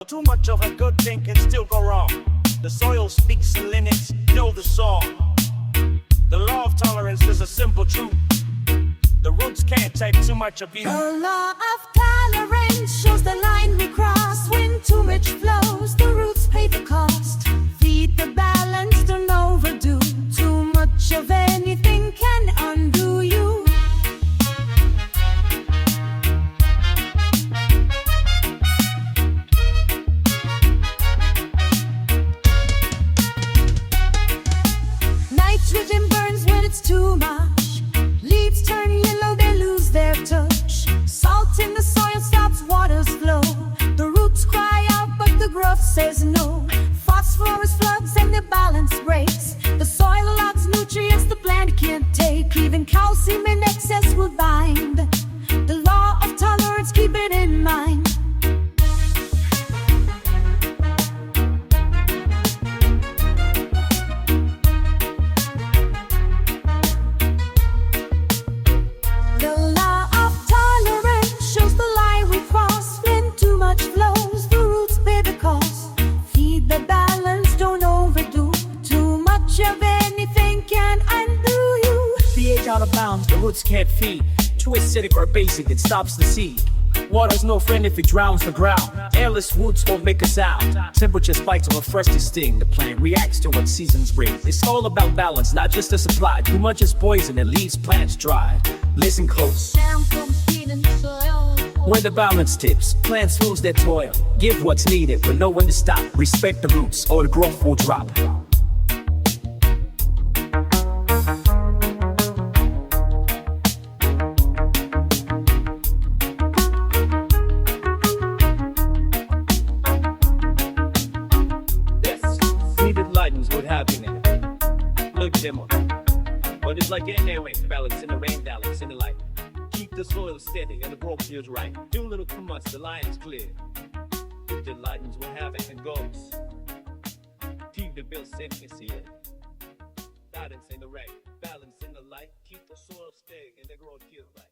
Too much of a good thing can still go wrong. The soil speaks in lineage, know the song. The law of tolerance is a simple truth. The roots can't take too much of you. The law of tolerance shows the line we cross. When too much flows, the roots pay the cost. Feed the balance, don't overdo. Too much of anything can undo you. Nitrogen burns when it's too much. Leaves turn yellow, they lose their touch. Salt in the soil stops water's flow. The roots cry out, but the growth says no. Phosphorus floods and the balance breaks. The soil locks nutrients the plant can't take. Even calcium in excess will bind. The law of tolerance, keep it in mind. Out of bounds, the roots can't feed. Too acidic or basic, it stops the seed. Water's no friend if it drowns the ground. Airless roots won't make a sound. Temperature spikes will refresh the sting. The plant reacts to what seasons bring. It's all about balance, not just a supply. Too much is poison and leaves plants dry. Listen close. When the balance tips, plants lose their toil. Give what's needed, but know when to stop. Respect the roots, or the growth will drop. What happening? Look dimmer, but it's like an airway, balance in the rain, balance in the light. Keep the soil steady and the growth feels right. Do a little too much, the line is clear. If the lightnings will have it and goes. Keep the bill simply here. Balance in the rain, balance in the light. Keep the soil steady and the growth feels right.